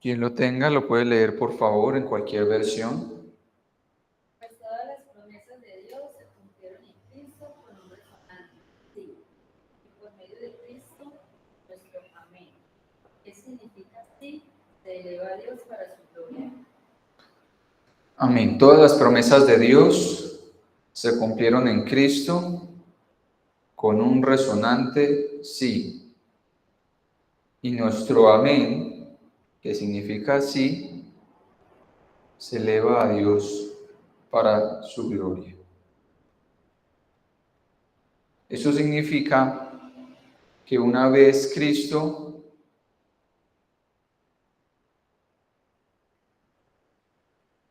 Quien lo tenga lo puede leer, por favor, en cualquier versión. Pues todas las promesas de Dios se cumplieron en Cristo con un resonante sí, y por medio de Cristo, nuestro amén. ¿Qué significa sí? Se eleva a Dios para su gloria. Amén. Todas las promesas de Dios se cumplieron en Cristo con un resonante sí. Y nuestro amén, que significa sí, se eleva a Dios para su gloria. Eso significa que una vez Cristo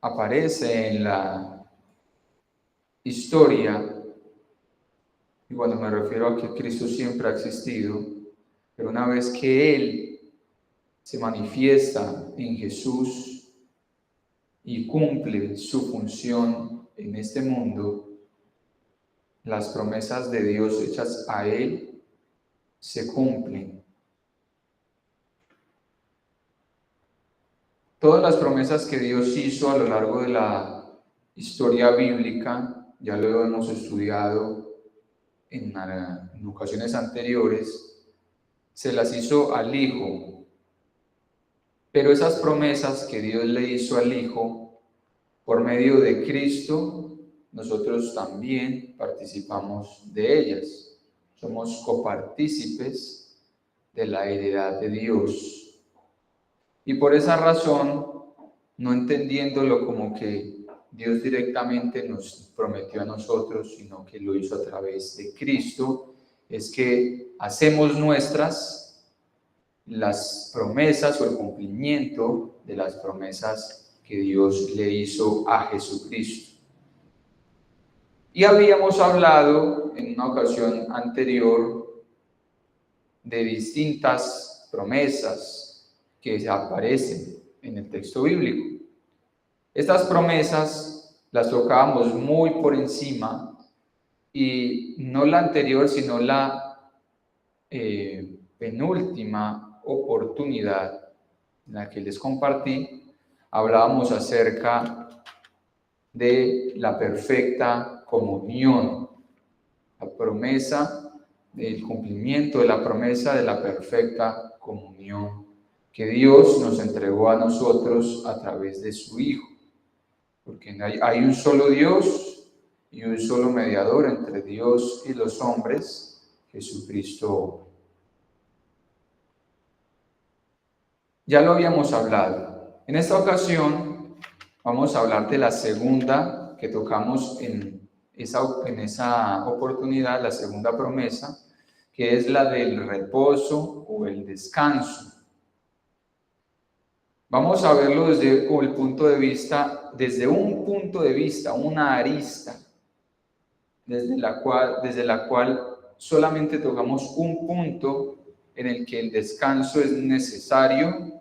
aparece en la historia, y cuando me refiero a que Cristo siempre ha existido, pero una vez que Él se manifiesta en Jesús y cumple su función en este mundo, las promesas de Dios hechas a Él se cumplen. Todas las promesas que Dios hizo a lo largo de la historia bíblica, ya lo hemos estudiado en ocasiones anteriores, se las hizo al Hijo. Pero esas promesas que Dios le hizo al Hijo, por medio de Cristo, nosotros también participamos de ellas. Somos copartícipes de la heredad de Dios. Y por esa razón, no entendiéndolo como que Dios directamente nos prometió a nosotros, sino que lo hizo a través de Cristo, es que hacemos nuestras las promesas o el cumplimiento de las promesas que Dios le hizo a Jesucristo. Y habíamos hablado en una ocasión anterior de distintas promesas que aparecen en el texto bíblico. Estas promesas las tocábamos muy por encima y no la anterior, sino la penúltima oportunidad en la que les compartí, hablábamos acerca de la perfecta comunión, la promesa del cumplimiento de la promesa de la perfecta comunión que Dios nos entregó a nosotros a través de su Hijo. Porque hay un solo Dios y un solo mediador entre Dios y los hombres, Jesucristo. Ya lo habíamos hablado. En esta ocasión vamos a hablar de la segunda que tocamos en esa oportunidad, la segunda promesa, que es la del reposo o el descanso. Vamos a verlo desde un punto de vista, una arista, desde la cual solamente tocamos un punto en el que el descanso es necesario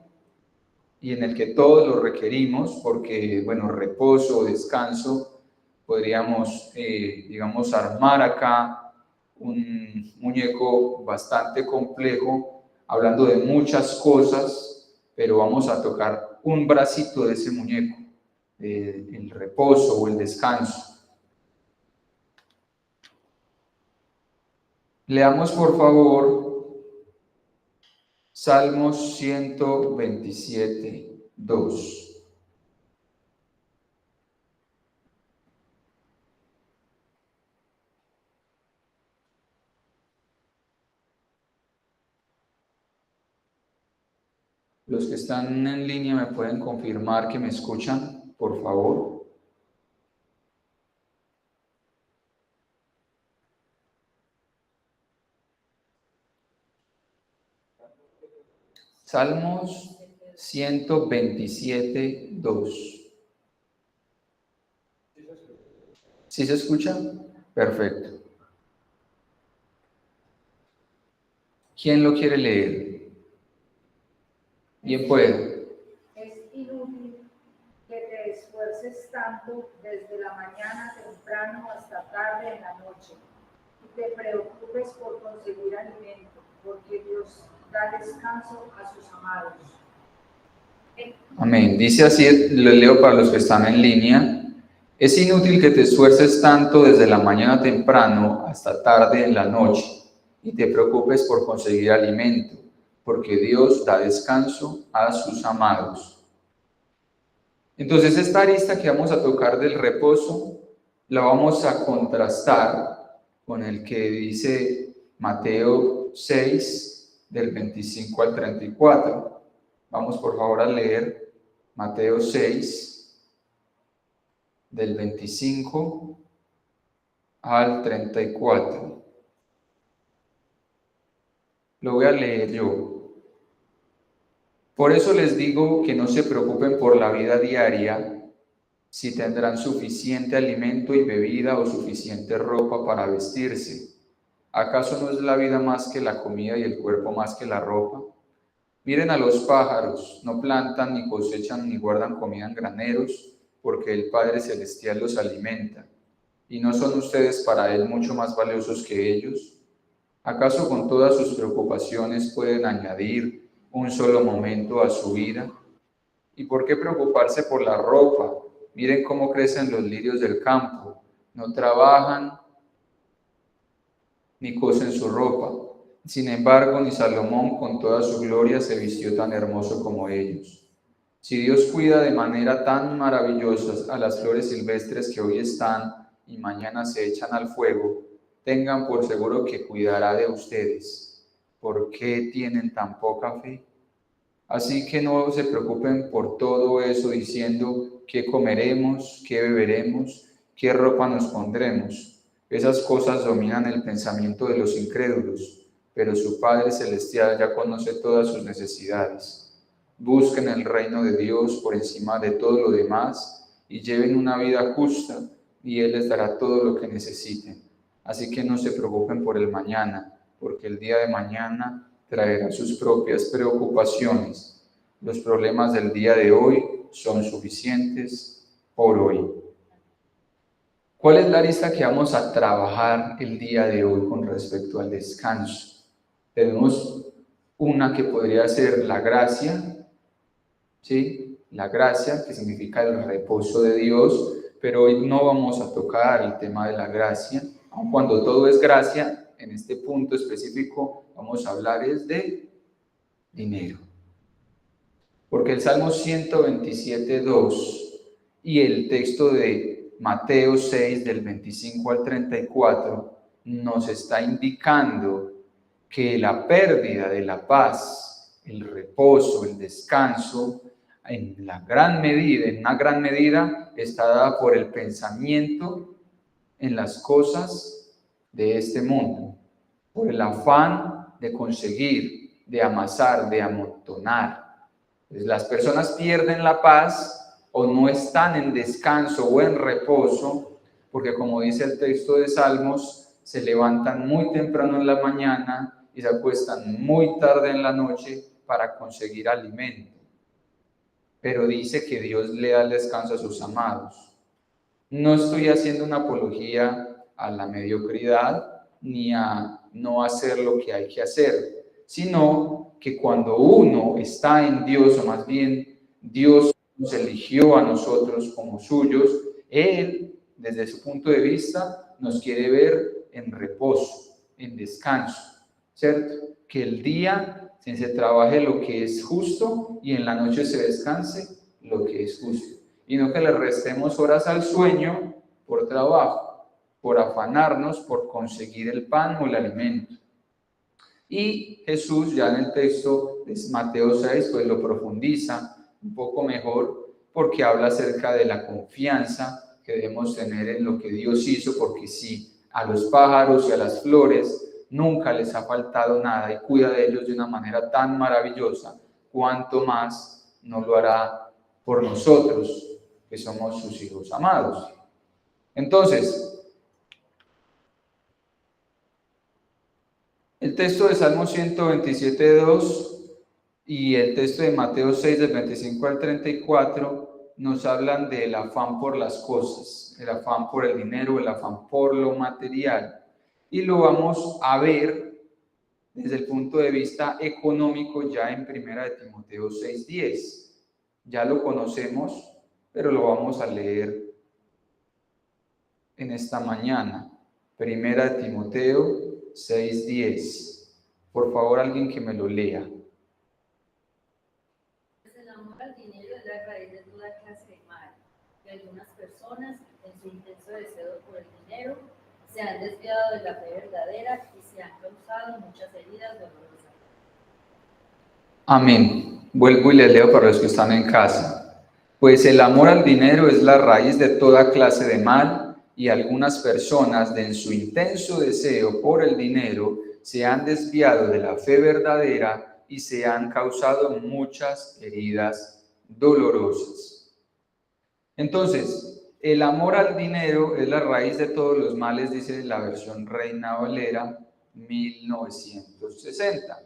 y en el que todos lo requerimos, porque, bueno, reposo o descanso, podríamos, digamos, armar acá un muñeco bastante complejo, hablando de muchas cosas, pero vamos a tocar un bracito de ese muñeco, el reposo o el descanso. Leamos, por favor, Salmos 127, 2. Los que están en línea me pueden confirmar que me escuchan, por favor. Salmos 127, 2. ¿Sí se escucha? Perfecto. ¿Quién lo quiere leer? Bien puede. Es inútil que te esfuerces tanto desde la mañana temprano hasta tarde en la noche y te preocupes por conseguir alimento, porque Dios da descanso a sus amados. Amén. Dice así, lo leo para los que están en línea. Es inútil que te esfuerces tanto desde la mañana temprano hasta tarde en la noche y te preocupes por conseguir alimento, porque Dios da descanso a sus amados. Entonces, esta arista que vamos a tocar del reposo, la vamos a contrastar con el que dice Mateo 6, del 25 al 34. Vamos por favor a leer Mateo 6, del 25 al 34. Lo voy a leer yo. Por eso les digo que no se preocupen por la vida diaria, si tendrán suficiente alimento y bebida o suficiente ropa para vestirse. ¿Acaso no es la vida más que la comida y el cuerpo más que la ropa? Miren a los pájaros, no plantan, ni cosechan, ni guardan comida en graneros, porque el Padre Celestial los alimenta. ¿Y no son ustedes para Él mucho más valiosos que ellos? ¿Acaso con todas sus preocupaciones pueden añadir un solo momento a su vida? ¿Y por qué preocuparse por la ropa? Miren cómo crecen los lirios del campo. No trabajan ni cosen su ropa. Sin embargo, ni Salomón con toda su gloria se vistió tan hermoso como ellos. Si Dios cuida de manera tan maravillosa a las flores silvestres que hoy están y mañana se echan al fuego, tengan por seguro que cuidará de ustedes. ¿Por qué tienen tan poca fe? Así que no se preocupen por todo eso diciendo qué comeremos, qué beberemos, qué ropa nos pondremos. Esas cosas dominan el pensamiento de los incrédulos, pero su Padre Celestial ya conoce todas sus necesidades. Busquen el reino de Dios por encima de todo lo demás y lleven una vida justa y Él les dará todo lo que necesiten. Así que no se preocupen por el mañana, porque el día de mañana traerá sus propias preocupaciones. Los problemas del día de hoy son suficientes por hoy. ¿Cuál es la lista que vamos a trabajar el día de hoy con respecto al descanso? Tenemos una que podría ser la gracia, ¿sí? La gracia, que significa el reposo de Dios, pero hoy no vamos a tocar el tema de la gracia, aun cuando todo es gracia, en este punto específico vamos a hablar es de dinero. Porque el Salmo 127:2 y el texto de Mateo 6, del 25 al 34, nos está indicando que la pérdida de la paz, el reposo, el descanso, en una gran medida, está dada por el pensamiento en las cosas de este mundo, por el afán de conseguir, de amasar, de amontonar. Entonces, las personas pierden la paz o no están en descanso o en reposo, porque como dice el texto de Salmos, se levantan muy temprano en la mañana y se acuestan muy tarde en la noche para conseguir alimento. Pero dice que Dios le da el descanso a sus amados. No estoy haciendo una apología a la mediocridad ni a no hacer lo que hay que hacer, sino que cuando uno está en Dios, o más bien Dios nos eligió a nosotros como suyos, Él, desde su punto de vista, nos quiere ver en reposo, en descanso, ¿cierto? Que el día se trabaje lo que es justo y en la noche se descanse lo que es justo. Y no que le restemos horas al sueño por trabajo, por afanarnos, por conseguir el pan o el alimento. Y Jesús ya en el texto de Mateo 6 pues lo profundiza un poco mejor porque habla acerca de la confianza que debemos tener en lo que Dios hizo, porque si a los pájaros y a las flores nunca les ha faltado nada y cuida de ellos de una manera tan maravillosa, cuánto más no lo hará por nosotros, que somos sus hijos amados. Entonces, el texto de Salmo 127:2 y el texto de Mateo 6, del 25 al 34, nos hablan del afán por las cosas, el afán por el dinero, el afán por lo material. Y lo vamos a ver desde el punto de vista económico ya en 1 Timoteo 6:10. Ya lo conocemos, pero lo vamos a leer en esta mañana. Primera de Timoteo 6:10. Por favor, alguien que me lo lea. Pues el amor al dinero es la raíz de toda clase de mal, y algunas personas, en su intenso deseo por el dinero, se han desviado de la fe verdadera y se han causado muchas heridas dolorosas. Amén. Vuelvo y les leo para los que están en casa. Pues el amor al dinero es la raíz de toda clase de mal, y algunas personas, de en su intenso deseo por el dinero, se han desviado de la fe verdadera y se han causado muchas heridas dolorosas. Entonces, el amor al dinero es la raíz de todos los males, dice la versión Reina Valera 1960.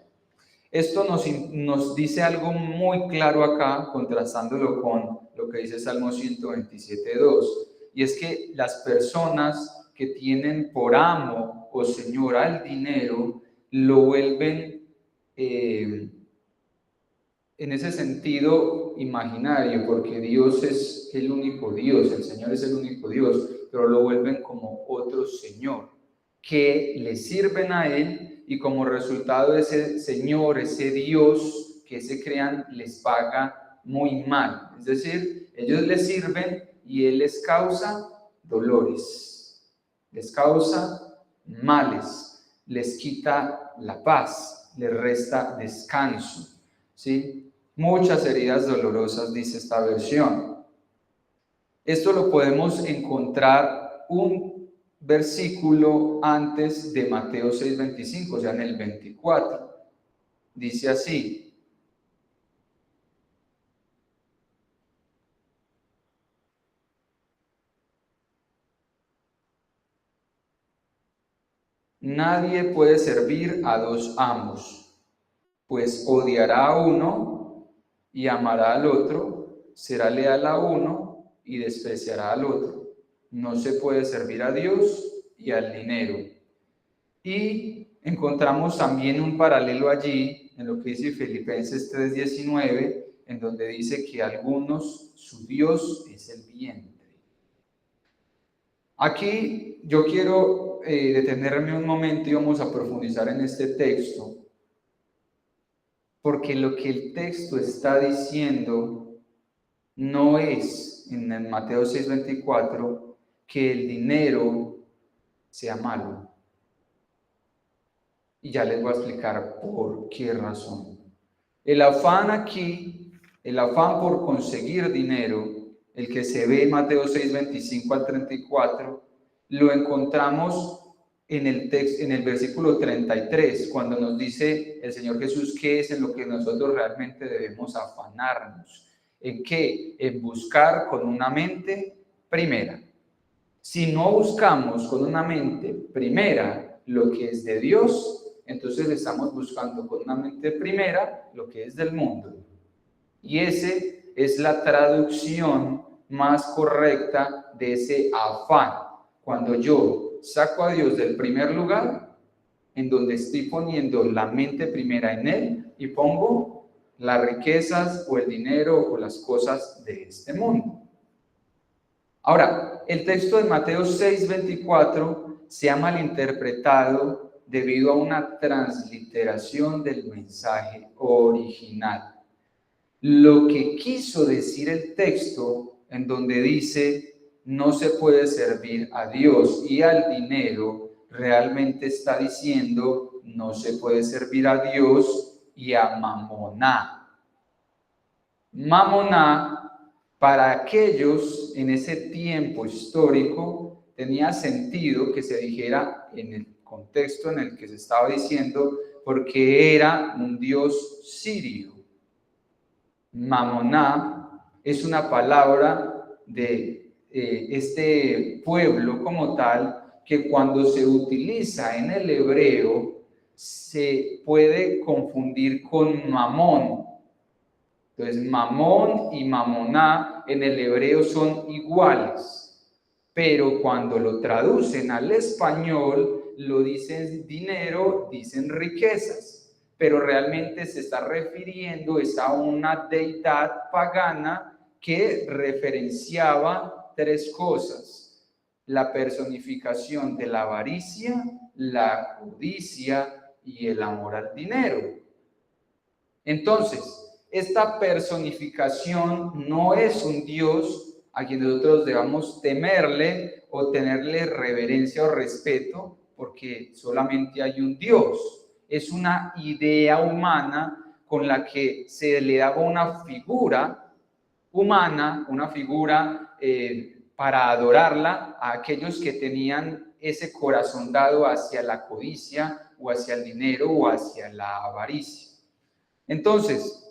Esto nos dice algo muy claro acá, contrastándolo con lo que dice Salmo 127:2, y es que las personas que tienen por amo o señor al dinero lo vuelven en ese sentido imaginario, porque Dios es el único Dios, el Señor es el único Dios, pero lo vuelven como otro Señor, que le sirven a Él, y como resultado ese Señor, ese Dios que se crean, les paga muy mal. Es decir, ellos le sirven y Él les causa dolores, les causa males, les quita la paz, les resta descanso, ¿sí? Muchas heridas dolorosas, dice esta versión. Esto lo podemos encontrar un versículo antes de Mateo 6:25, o sea, en el 24. Dice así: nadie puede servir a dos amos, pues odiará a uno y amará al otro, será leal a uno y despreciará al otro. No se puede servir a Dios y al dinero. Y encontramos también un paralelo allí en lo que dice Filipenses 3:19, en donde dice que algunos, su Dios es el vientre. Aquí yo quiero detenerme un momento y vamos a profundizar en este texto, porque lo que el texto está diciendo no es, en el Mateo 6:24, que el dinero sea malo. Y ya les voy a explicar por qué razón. El afán aquí, el afán por conseguir dinero, el que se ve en Mateo 6:25 al 34, lo encontramos en el texto, en el versículo 33, cuando nos dice el Señor Jesús qué es en lo que nosotros realmente debemos afanarnos. ¿En qué? En buscar con una mente primera. Si no buscamos con una mente primera lo que es de Dios, entonces estamos buscando con una mente primera lo que es del mundo. Y ese es la traducción más correcta de ese afán. Cuando yo saco a Dios del primer lugar, en donde estoy poniendo la mente primera en Él, y pongo las riquezas o el dinero o las cosas de este mundo. Ahora, el texto de Mateo 6:24 se ha malinterpretado debido a una transliteración del mensaje original. Lo que quiso decir el texto, en donde dice no se puede servir a Dios y al dinero, realmente está diciendo no se puede servir a Dios y a Mamoná. Mamoná, para aquellos en ese tiempo histórico, tenía sentido que se dijera en el contexto en el que se estaba diciendo, porque era un dios sirio. Mamoná es una palabra de este pueblo como tal, que cuando se utiliza en el hebreo se puede confundir con mamón. Entonces, mamón y mamoná en el hebreo son iguales, pero cuando lo traducen al español, lo dicen dinero, dicen riquezas. pero realmente se está refiriendo a una deidad pagana que referenciaba tres cosas: la personificación de la avaricia, la codicia y el amor al dinero. Entonces, esta personificación no es un Dios a quien nosotros debamos temerle o tenerle reverencia o respeto, porque solamente hay un Dios. Es una idea humana con la que se le daba una figura humana, una figura para adorarla a aquellos que tenían ese corazón dado hacia la codicia o hacia el dinero o hacia la avaricia. Entonces,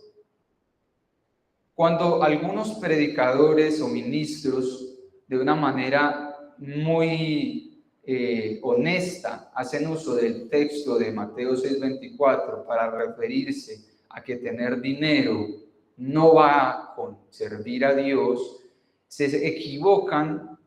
cuando algunos predicadores o ministros de una manera muy honesta hacen uso del texto de Mateo 6:24 para referirse a que tener dinero no va con servir a Dios, se equivocan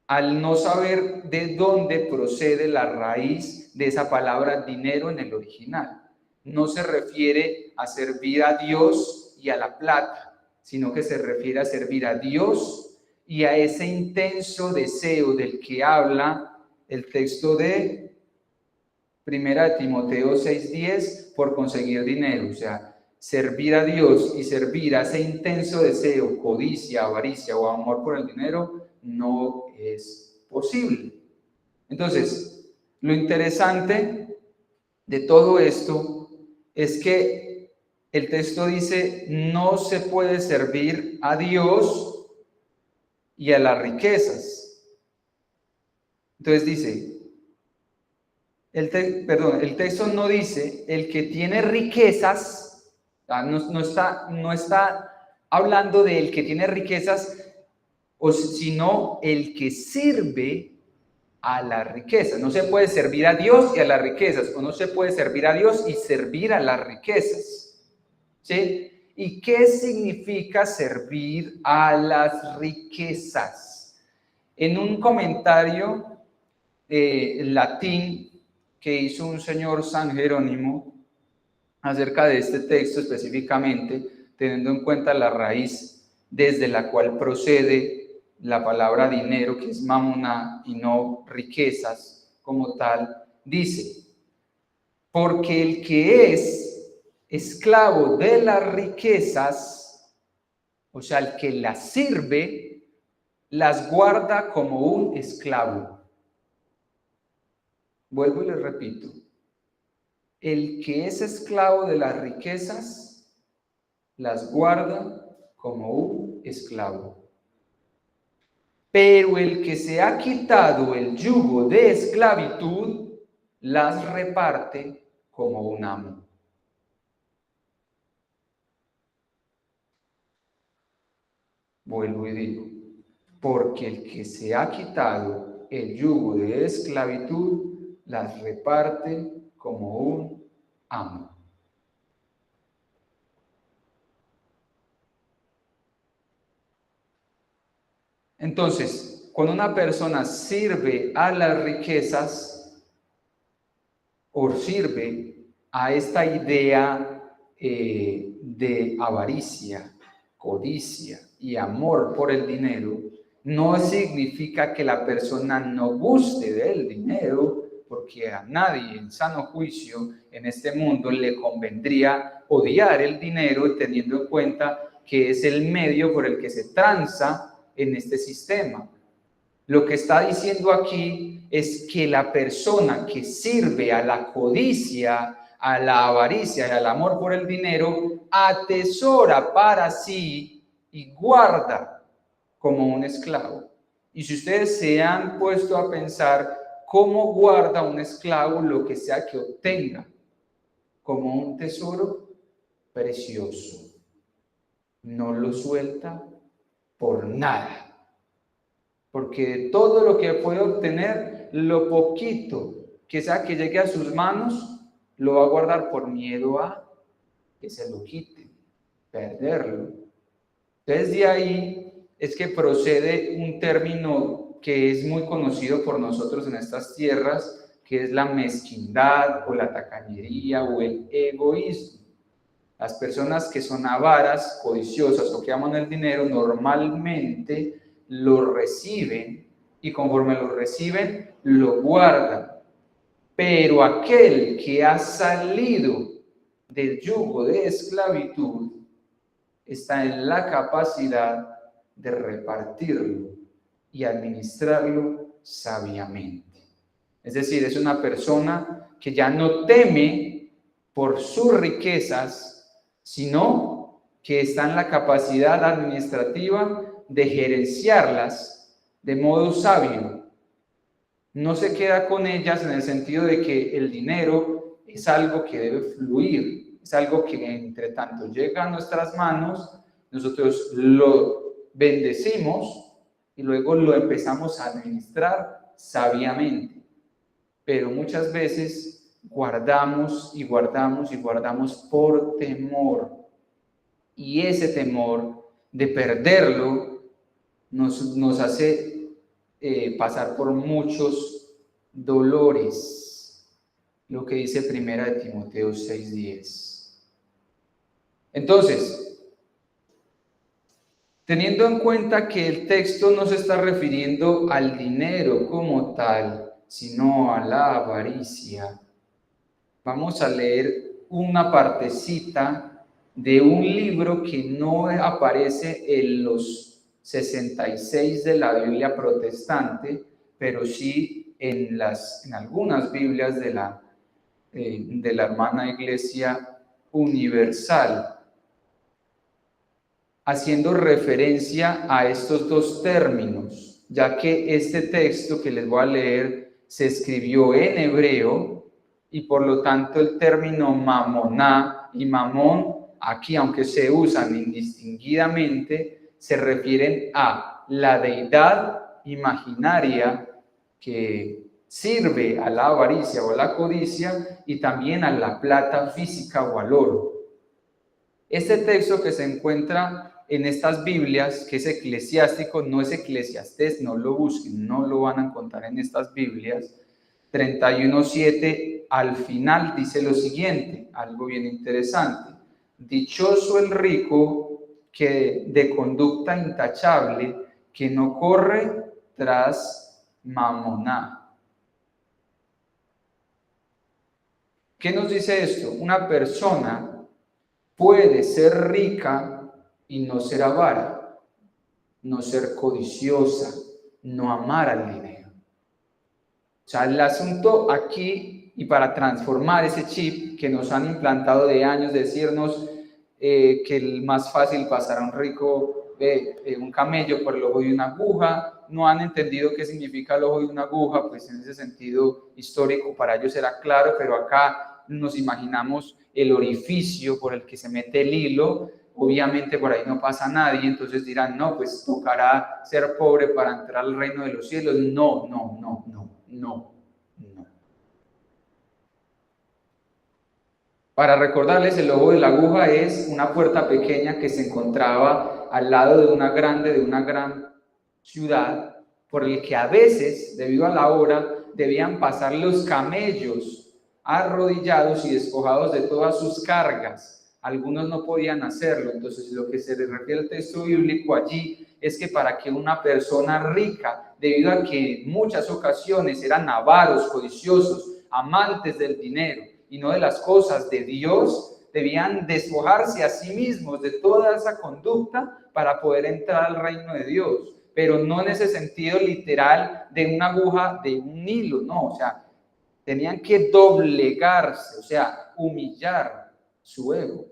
al no saber de dónde procede la raíz de esa palabra dinero en el original. No se refiere a servir a Dios y a la plata, sino que se refiere a servir a Dios y a ese intenso deseo del que habla el texto de 1 Timoteo 6:10 por conseguir dinero. O sea, servir a Dios y servir a ese intenso deseo, codicia, avaricia o amor por el dinero no es posible. Entonces, lo interesante de todo esto es que el texto dice: no se puede servir a Dios y a las riquezas. Entonces dice, el texto no dice el que tiene riquezas, no está hablando del que tiene riquezas, sino el que sirve a la riqueza. No se puede servir a Dios y a las riquezas, o no se puede servir a Dios y servir a las riquezas. ¿Sí? ¿Y qué significa servir a las riquezas? En un comentario latín que hizo un señor San Jerónimo acerca de este texto específicamente, teniendo en cuenta la raíz desde la cual procede la palabra dinero, que es mamona y no riquezas como tal, dice: porque el que es esclavo de las riquezas, o sea, el que las sirve, las guarda como un esclavo. Vuelvo y les repito: el que es esclavo de las riquezas las guarda como un esclavo. Pero el que se ha quitado el yugo de esclavitud las reparte como un amo. Vuelvo y digo: porque el que se ha quitado el yugo de esclavitud las reparte como un amo. Entonces, cuando una persona sirve a las riquezas o sirve a esta idea de avaricia, codicia y amor por el dinero, no significa que la persona no guste del dinero, porque a nadie en sano juicio en este mundo le convendría odiar el dinero, teniendo en cuenta que es el medio por el que se transa en este sistema. Lo que está diciendo aquí es que la persona que sirve a la codicia, a la avaricia y al amor por el dinero, atesora para sí y guarda como un esclavo. Y si ustedes se han puesto a pensar cómo guarda un esclavo lo que sea que obtenga, como un tesoro precioso, no lo suelta por nada. Porque todo lo que puede obtener, lo poquito que sea que llegue a sus manos, lo va a guardar por miedo a que se lo quite, perderlo. Entonces de ahí es que procede un término que es muy conocido por nosotros en estas tierras, que es la mezquindad o la tacañería o el egoísmo. Las personas que son avaras, codiciosas o que aman el dinero normalmente lo reciben y conforme lo reciben lo guardan. Pero aquel que ha salido del yugo de esclavitud está en la capacidad de repartirlo y administrarlo sabiamente. Es decir, es una persona que ya no teme por sus riquezas, sino que está en la capacidad administrativa de gerenciarlas de modo sabio. No se queda con ellas en el sentido de que el dinero es algo que debe fluir, es algo que entre tanto llega a nuestras manos, nosotros lo bendecimos y luego lo empezamos a administrar sabiamente. Pero muchas veces guardamos y guardamos y guardamos por temor. Y ese temor de perderlo nos hace pasar por muchos dolores, lo que dice 1 Timoteo 6:10. Entonces, teniendo en cuenta que el texto no se está refiriendo al dinero como tal, sino a la avaricia, vamos a leer una partecita de un libro que no aparece en los 66 de la Biblia protestante, pero sí en algunas Biblias de la hermana Iglesia Universal, haciendo referencia a estos dos términos, ya que este texto que les voy a leer se escribió en hebreo y por lo tanto el término mamoná y mamón aquí, aunque se usan indistinguidamente, se refieren a la deidad imaginaria que sirve a la avaricia o a la codicia y también a la plata física o al oro. Este texto que se encuentra en estas Biblias, que es eclesiástico, no es Eclesiastés, no lo busquen, no lo van a encontrar en estas Biblias. 31:7 al final dice lo siguiente, algo bien interesante: dichoso el rico que de conducta intachable, que no corre tras mamoná. ¿Qué nos dice esto? Una persona puede ser rica y no ser avara, no ser codiciosa, no amar al dinero. O sea, el asunto aquí, y para transformar ese chip que nos han implantado de años, decirnos que es más fácil pasar a un rico un camello por el ojo de una aguja, no han entendido qué significa el ojo de una aguja, pues en ese sentido histórico para ellos era claro, pero acá nos imaginamos el orificio por el que se mete el hilo. Obviamente por ahí no pasa nadie, entonces dirán, no, pues tocará ser pobre para entrar al reino de los cielos. No. Para recordarles, el ojo de la aguja es una puerta pequeña que se encontraba al lado de una gran ciudad, por el que a veces, debido a la hora, debían pasar los camellos arrodillados y despojados de todas sus cargas. Algunos no podían hacerlo, entonces lo que se refiere al texto bíblico allí es que para que una persona rica, debido a que en muchas ocasiones eran avaros, codiciosos, amantes del dinero y no de las cosas de Dios, debían despojarse a sí mismos de toda esa conducta para poder entrar al reino de Dios, pero no en ese sentido literal de una aguja, de un hilo, no, o sea, tenían que doblegarse, o sea, humillar su ego.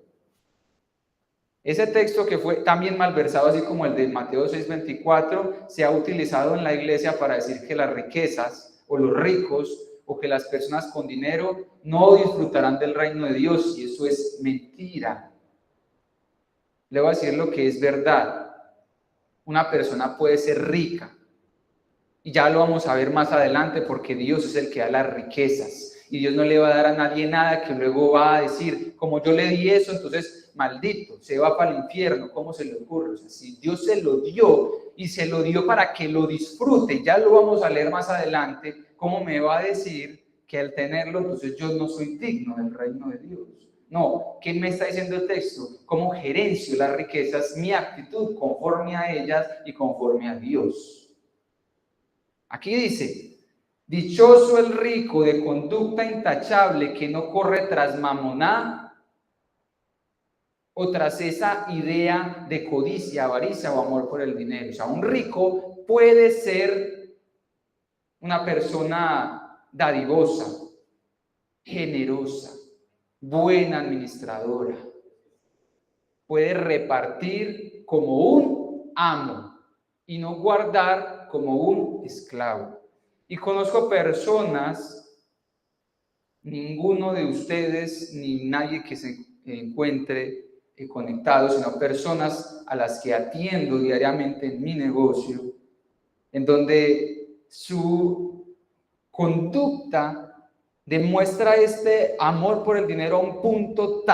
Ese texto que fue también malversado, así como el de Mateo 6:24, se ha utilizado en la iglesia para decir que las riquezas o los ricos o que las personas con dinero no disfrutarán del reino de Dios, y eso es mentira. Le voy a decir lo que es verdad. Una persona puede ser rica, y ya lo vamos a ver más adelante, porque Dios es el que da las riquezas, y Dios no le va a dar a nadie nada que luego va a decir, como yo le di eso, entonces maldito, se va para el infierno. ¿Cómo se le ocurre? O sea, si Dios se lo dio, y se lo dio para que lo disfrute, ya lo vamos a leer más adelante, ¿cómo me va a decir que al tenerlo, entonces yo no soy digno del reino de Dios. No, ¿qué me está diciendo el texto? Cómo gerencio las riquezas, mi actitud conforme a ellas y conforme a Dios. Aquí dice, dichoso el rico de conducta intachable que no corre tras mamoná o tras esa idea de codicia, avaricia o amor por el dinero. O sea, un rico puede ser una persona dadivosa, generosa, buena administradora. Puede repartir como un amo y no guardar como un esclavo. Y conozco personas, ninguno de ustedes ni nadie que se encuentre conectado, sino personas a las que atiendo diariamente en mi negocio, en donde su conducta demuestra este amor por el dinero a un punto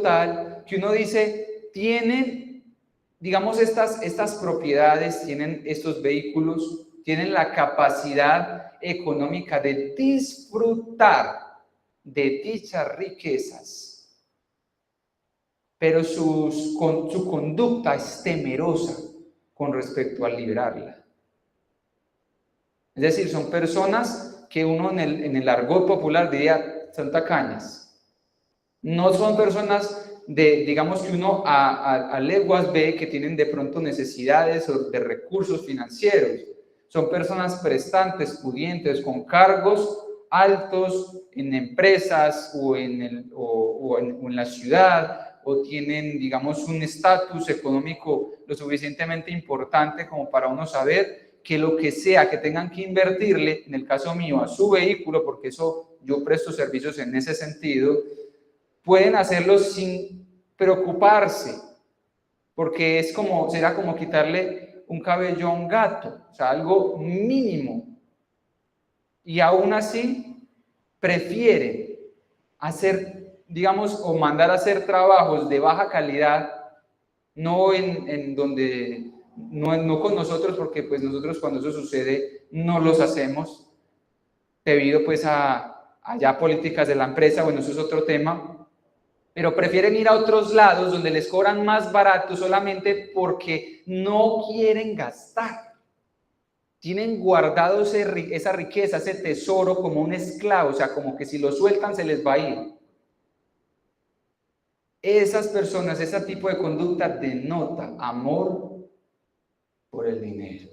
tal que uno dice, tienen, digamos, estas propiedades, tienen estos vehículos, tienen la capacidad económica de disfrutar de dichas riquezas, pero su conducta es temerosa con respecto a liberarla. Es decir, son personas que uno en el argot popular diría son tacañas. No son personas digamos que uno a leguas ve que tienen de pronto necesidades o de recursos financieros. Son personas prestantes, pudientes, con cargos altos en empresas o en la ciudad, o tienen, digamos, un estatus económico lo suficientemente importante como para uno saber que lo que sea que tengan que invertirle, en el caso mío, a su vehículo, porque eso yo presto servicios en ese sentido, pueden hacerlo sin preocuparse, porque será como quitarle un cabello a un gato, o sea, algo mínimo. Y aún así, prefiere hacer, digamos, o mandar a hacer trabajos de baja calidad, no en donde, no con nosotros, porque pues nosotros cuando eso sucede no los hacemos, debido pues a ya políticas de la empresa, bueno, eso es otro tema, pero prefieren ir a otros lados donde les cobran más barato solamente porque no quieren gastar. Tienen guardado esa riqueza, ese tesoro como un esclavo, o sea, como que si lo sueltan se les va a ir. Esas personas, ese tipo de conducta denota amor por el dinero.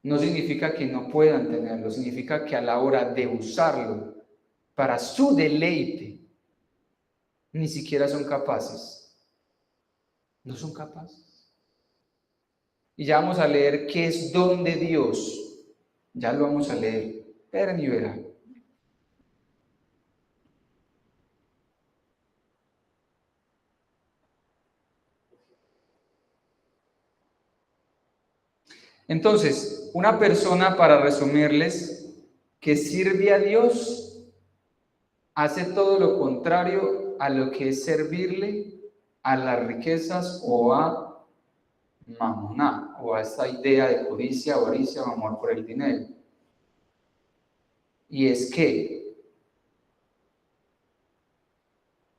No significa que no puedan tenerlo, significa que a la hora de usarlo para su deleite, ni siquiera son capaces. No son capaces. Y ya vamos a leer qué es don de Dios. Ya lo vamos a leer. Esperen y verán. Entonces, una persona, para resumirles, que sirve a Dios, hace todo lo contrario a lo que es servirle a las riquezas o a mamoná, o a esta idea de codicia, avaricia o amor por el dinero. Y es que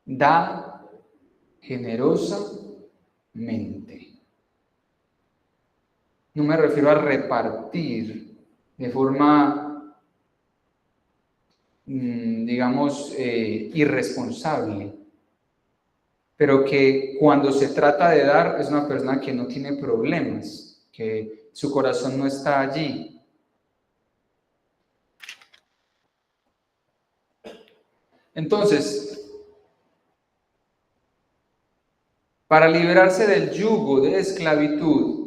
da generosamente. No me refiero a repartir de forma, digamos, irresponsable, pero que cuando se trata de dar es una persona que no tiene problemas, que su corazón no está allí. Entonces, para liberarse del yugo de esclavitud,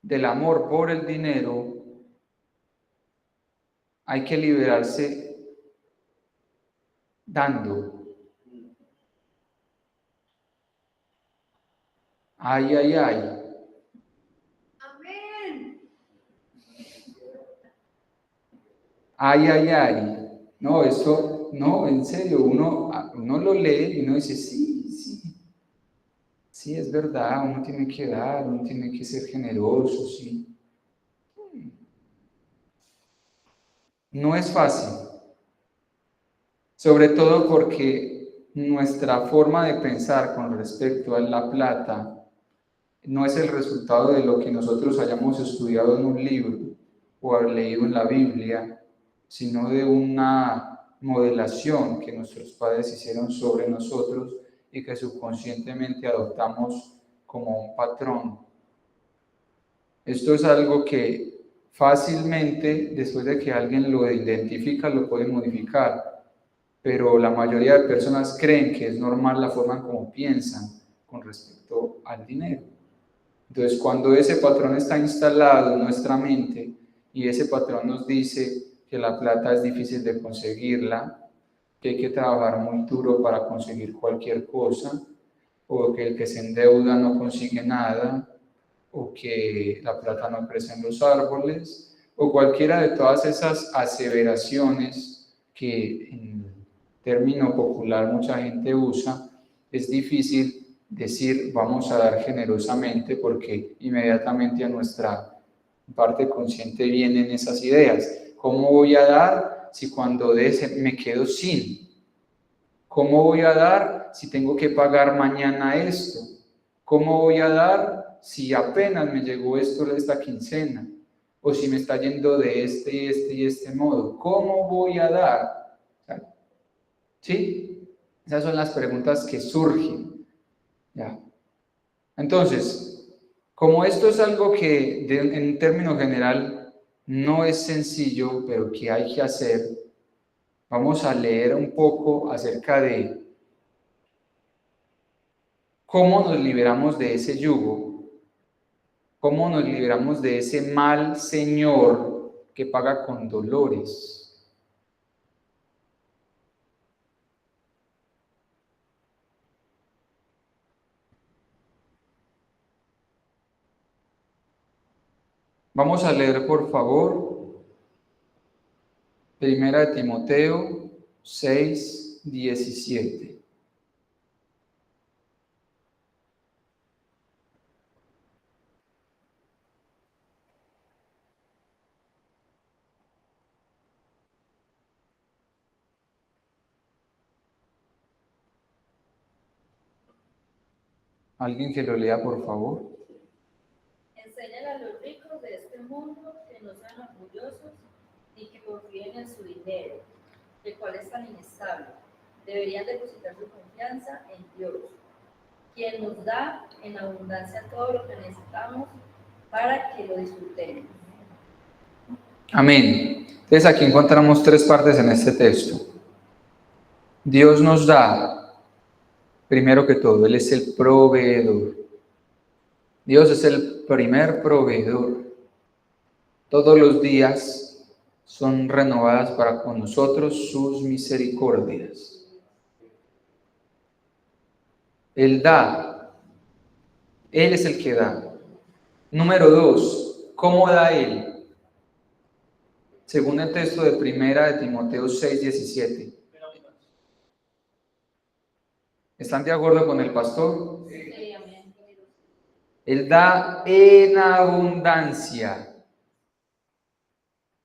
del amor por el dinero, hay que liberarse dando. Ay, ay, ay. Amén. Ay, ay, ay. No, no, en serio, uno lo lee y uno dice, sí, Sí, es verdad, uno tiene que dar, uno tiene que ser generoso, sí. No es fácil, sobre todo porque nuestra forma de pensar con respecto a la plata no es el resultado de lo que nosotros hayamos estudiado en un libro o haber leído en la Biblia, sino de una modelación que nuestros padres hicieron sobre nosotros y que subconscientemente adoptamos como un patrón. Esto es algo que fácilmente, después de que alguien lo identifica, lo puede modificar, pero la mayoría de personas creen que es normal la forma en cómo piensan con respecto al dinero. Entonces, cuando ese patrón está instalado en nuestra mente y ese patrón nos dice que la plata es difícil de conseguirla, que hay que trabajar muy duro para conseguir cualquier cosa, o que el que se endeuda no consigue nada, o que la plata no crece en los árboles, o cualquiera de todas esas aseveraciones que en término popular mucha gente usa, es difícil decir vamos a dar generosamente porque inmediatamente a nuestra parte consciente vienen esas ideas. ¿Cómo voy a dar si cuando me quedo sin? ¿Cómo voy a dar si tengo que pagar mañana esto? ¿Cómo voy a dar si apenas me llegó esta quincena? O si me está yendo de este modo. ¿Cómo voy a dar? ¿Sí? Esas son las preguntas que surgen. ¿Ya? Entonces, como esto es algo que en término general no es sencillo, pero que hay que hacer, vamos a leer un poco acerca de cómo nos liberamos de ese yugo, cómo nos liberamos de ese mal señor que paga con dolores. Vamos a leer, por favor, Primera de Timoteo 6:17. ¿Alguien que lo lea, por favor? Enséñale a los ricos de este mundo que no sean orgullosos ni que confíen en su dinero, el cual es tan inestable. Deberían depositar su confianza en Dios, quien nos da en abundancia todo lo que necesitamos para que lo disfrutemos. Amén. Entonces aquí encontramos tres partes en este texto. Dios nos da, primero que todo, Él es el proveedor. Dios es el primer proveedor. Todos los días son renovadas para con nosotros sus misericordias. Él da. Él es el que da. Número 2, ¿cómo da Él? Según el texto de Primera de Timoteo 6:17. ¿Están de acuerdo con el pastor? Sí, amén. Él da en abundancia.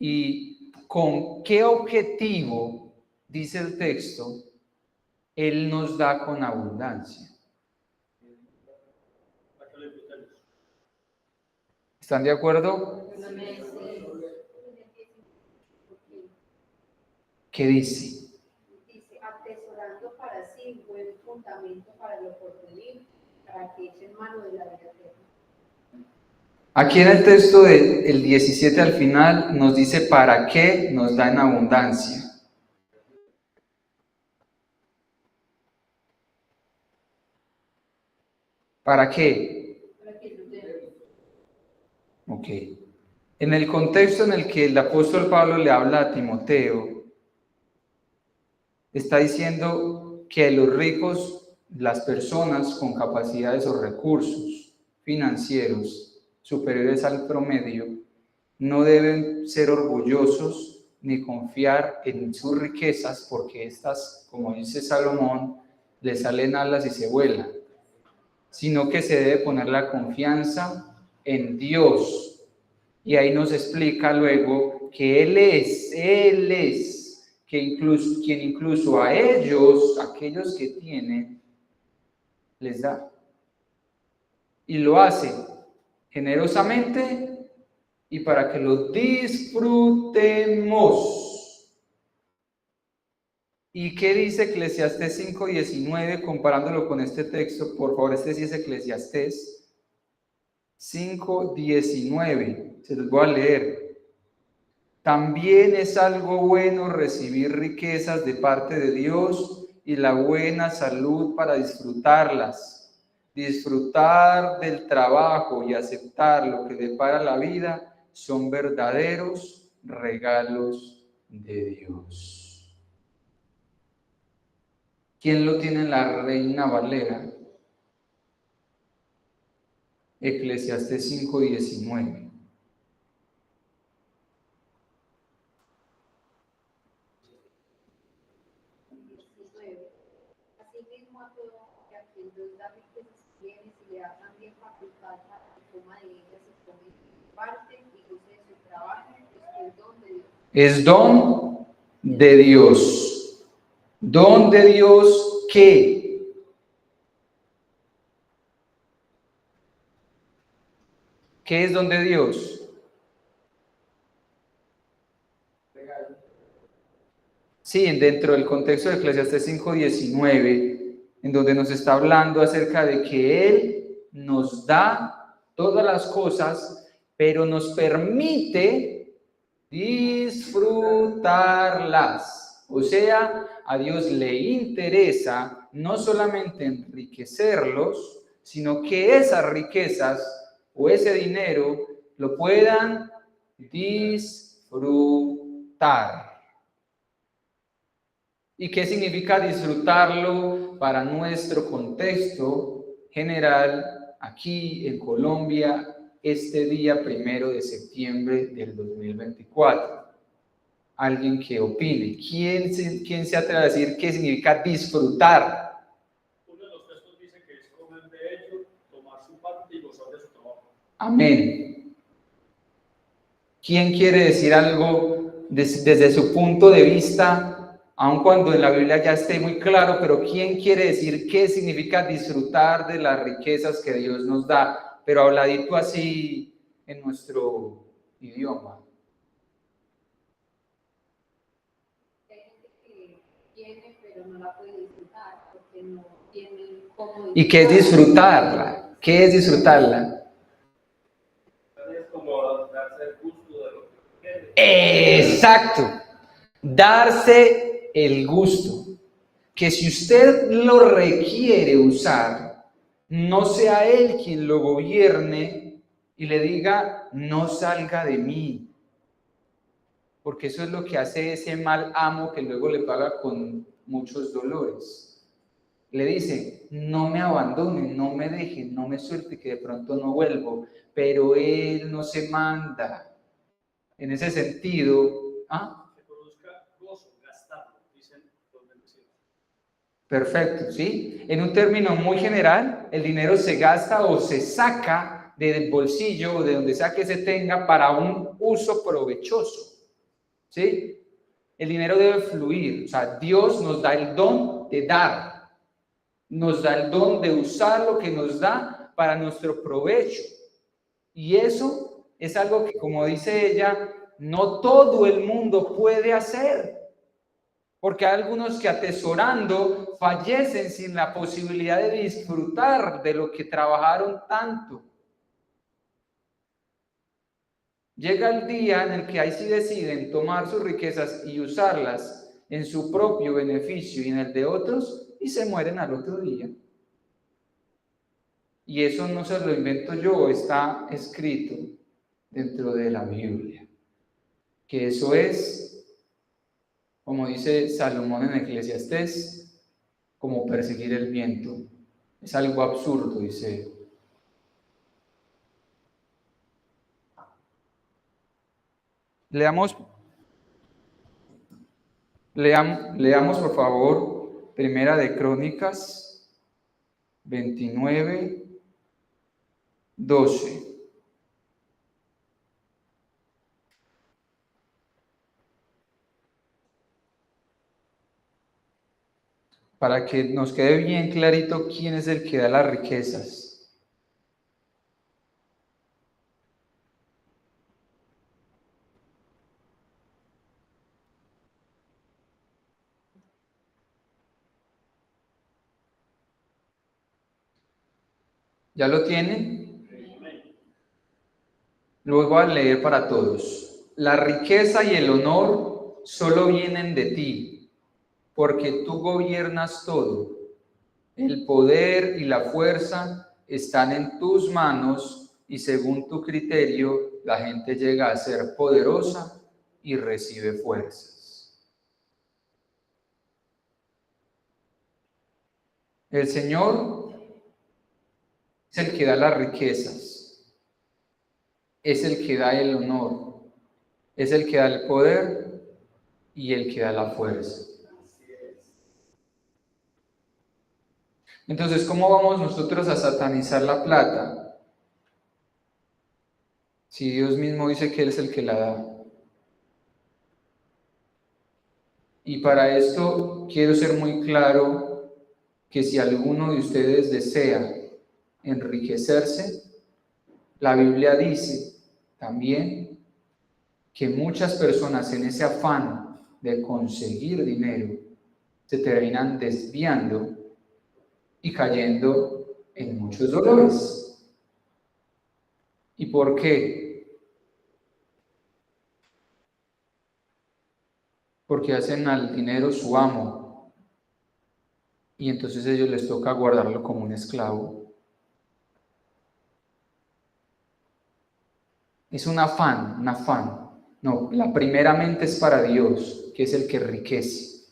¿Y con qué objetivo, dice el texto, Él nos da con abundancia? ¿Están de acuerdo? Amén. ¿Qué dice? Dice, atesorando para sí buen fundamento para lo porvenir, para que echen mano de la vida eterna. Aquí en el texto del 17 al final nos dice para qué nos da en abundancia. ¿Para qué? Ok. En el contexto en el que el apóstol Pablo le habla a Timoteo, está diciendo que los ricos, las personas con capacidades o recursos financieros superiores al promedio, no deben ser orgullosos ni confiar en sus riquezas, porque estas, como dice Salomón, le salen alas y se vuelan. sino que se debe poner la confianza en Dios. Y ahí nos explica luego que Él es, quien incluso a ellos, aquellos que tienen, les da. Y lo hace generosamente y para que lo disfrutemos. ¿Y qué dice Eclesiastés 5:19 comparándolo con este texto? Por favor, este sí es Eclesiastés 5:19. Se los voy a leer. También es algo bueno recibir riquezas de parte de Dios y la buena salud para disfrutarlas. Disfrutar del trabajo y aceptar lo que depara la vida son verdaderos regalos de Dios. ¿Quién lo tiene en la Reina Valera? Eclesiastés 5:19. Asimismo, a todo que a quien Dios da riquezas y bienes y le da también facultad para que coma de ellas y come parte y goce de su trabajo, es don de Dios. Es don de Dios. Don de Dios, ¿qué? ¿Qué es don de Dios? Sí, dentro del contexto de Eclesiastés 5:19, en donde nos está hablando acerca de que Él nos da todas las cosas, pero nos permite disfrutarlas. O sea, a Dios le interesa no solamente enriquecerlos, sino que esas riquezas o ese dinero lo puedan disfrutar. ¿Y qué significa disfrutarlo para nuestro contexto general aquí en Colombia este día 1 de septiembre del 2024? Alguien que opine. ¿Quién se atreve a decir qué significa disfrutar? Uno de los textos dice que es comer de ello, tomar su parte y gozar de su trabajo. Amén. ¿Quién quiere decir algo desde su punto de vista? Aun cuando en la Biblia ya esté muy claro, pero ¿quién quiere decir qué significa disfrutar de las riquezas que Dios nos da? Pero habladito así en nuestro idioma. Hay gente que tiene, pero no la puede disfrutar porque no tiene cómo. ¿Y qué es disfrutarla? ¿Qué es disfrutarla? Es como darse el gusto de lo que quiere. Exacto. Darse el gusto. Que si usted lo requiere usar, no sea él quien lo gobierne y le diga, no salga de mí. Porque eso es lo que hace ese mal amo que luego le paga con muchos dolores. Le dice, no me abandonen, no me dejen, no me suelte, que de pronto no vuelvo. Pero él no se manda. En ese sentido, Que produzca gozo, gastarlo, dicen los bendecidos. Perfecto, ¿sí? En un término muy general, el dinero se gasta o se saca del bolsillo o de donde sea que se tenga para un uso provechoso, ¿sí? El dinero debe fluir, o sea, Dios nos da el don de dar, nos da el don de usar lo que nos da para nuestro provecho. Y eso es algo que, como dice ella, no todo el mundo puede hacer. Porque hay algunos que atesorando fallecen sin la posibilidad de disfrutar de lo que trabajaron tanto. Llega el día en el que ahí sí deciden tomar sus riquezas y usarlas en su propio beneficio y en el de otros y se mueren al otro día. Y eso no se lo invento yo, está escrito dentro de la Biblia. Que eso es, como dice Salomón en Eclesiastés, como perseguir el viento. Es algo absurdo, dice. Leamos por favor, Primera de Crónicas 29, 12. Para que nos quede bien clarito quién es el que da las riquezas. ¿Ya lo tienen? Luego voy a leer para todos. La riqueza y el honor solo vienen de ti, porque tú gobiernas todo. El poder y la fuerza están en tus manos y según tu criterio la gente llega a ser poderosa y recibe fuerzas. El Señor es el que da las riquezas, es el que da el honor, es el que da el poder y el que da la fuerza. Entonces, ¿cómo vamos nosotros a satanizar la plata? Si Dios mismo dice que Él es el que la da. Y para esto quiero ser muy claro que si alguno de ustedes desea enriquecerse, la Biblia dice también que muchas personas en ese afán de conseguir dinero se terminan desviando y cayendo en muchos dolores. ¿Y por qué? Porque hacen al dinero su amo y entonces a ellos les toca guardarlo como un esclavo. Es un afán, un afán. No, la primeramente es para Dios, que es el que enriquece.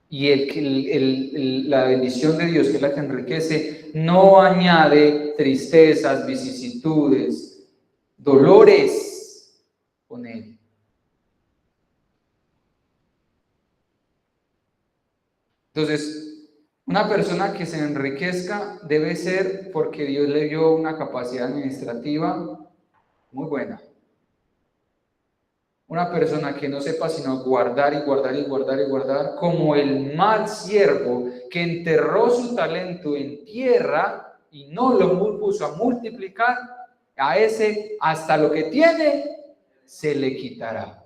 Y la bendición de Dios, que es la que enriquece, no añade tristezas, vicisitudes, dolores con él. Entonces, una persona que se enriquezca debe ser porque Dios le dio una capacidad administrativa muy buena. Una persona que no sepa sino guardar y guardar y guardar y guardar, como el mal siervo que enterró su talento en tierra y no lo puso a multiplicar, a ese hasta lo que tiene se le quitará.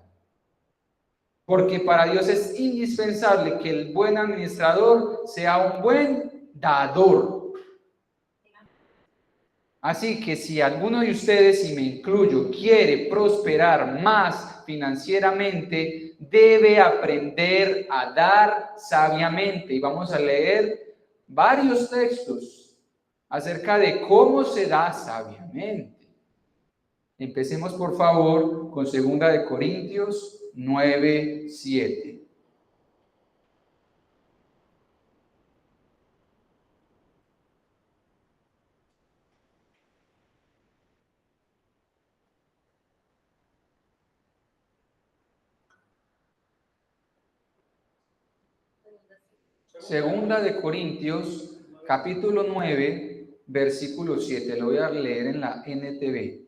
Porque para Dios es indispensable que el buen administrador sea un buen dador. Así que si alguno de ustedes, y me incluyo, quiere prosperar más financieramente, debe aprender a dar sabiamente. Y vamos a leer varios textos acerca de cómo se da sabiamente. Empecemos por favor con 2 Corintios 9:7. Segunda de Corintios, capítulo 9, versículo 7. Lo voy a leer en la NTV.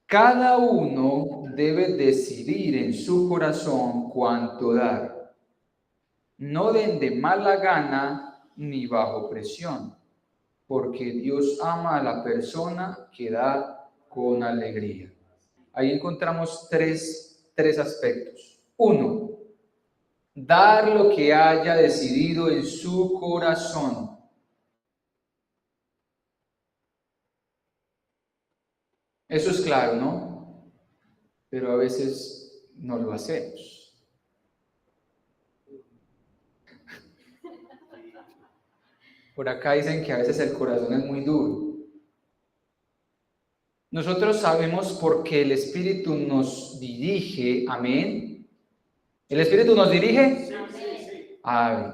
Cada uno debe decidir en su corazón cuánto dar. No den de mala gana ni bajo presión, porque Dios ama a la persona que da con alegría. Ahí encontramos tres aspectos. 1. Dar lo que haya decidido en su corazón. Eso es claro, ¿no? Pero a veces no lo hacemos. Por acá dicen que a veces el corazón es muy duro. Nosotros sabemos porque el Espíritu nos dirige, amén. ¿El Espíritu nos dirige? Sí. Amén.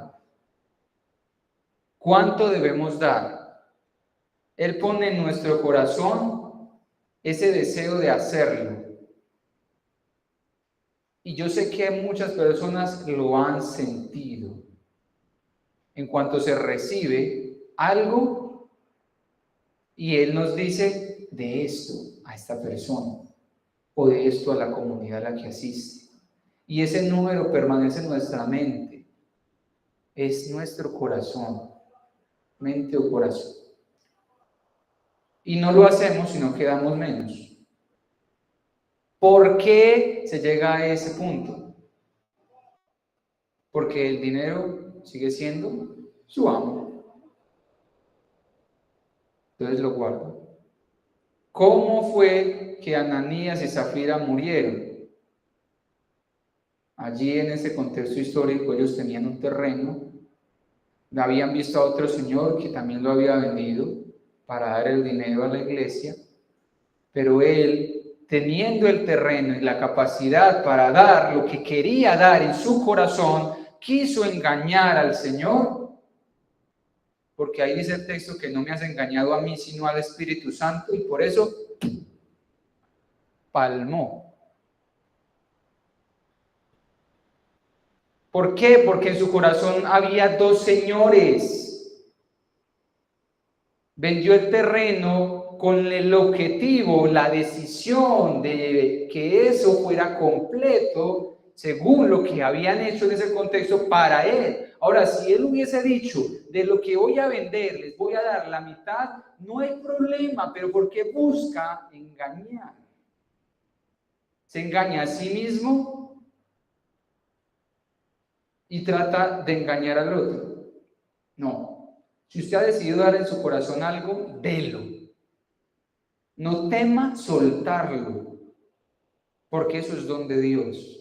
¿Cuánto debemos dar? Él pone en nuestro corazón ese deseo de hacerlo. Y yo sé que muchas personas lo han sentido. En cuanto se recibe algo, Y Él nos dice de esto a esta persona o de esto a la comunidad a la que asiste. Y ese número permanece en nuestra mente. Es nuestro corazón, mente o corazón. Y no lo hacemos, sino que damos menos. ¿Por qué se llega a ese punto? Porque el dinero sigue siendo su amo. Entonces lo guardo. ¿Cómo fue que Ananías y Zafira murieron? Allí en ese contexto histórico ellos tenían un terreno, habían visto a otro señor que también lo había vendido para dar el dinero a la iglesia, pero él, teniendo el terreno y la capacidad para dar lo que quería dar en su corazón, quiso engañar al Señor, porque ahí dice el texto que no me has engañado a mí, sino al Espíritu Santo, y por eso palmó. ¿Por qué? Porque en su corazón había dos señores. Vendió el terreno con el objetivo, la decisión de que eso fuera completo según lo que habían hecho en ese contexto para él. Ahora, si él hubiese dicho, de lo que voy a vender, les voy a dar la mitad, no hay problema, pero ¿por qué busca engañar? Se engaña a sí mismo y trata de engañar al otro. No. Si usted ha decidido dar en su corazón algo, délo. No tema soltarlo, porque eso es don de Dios.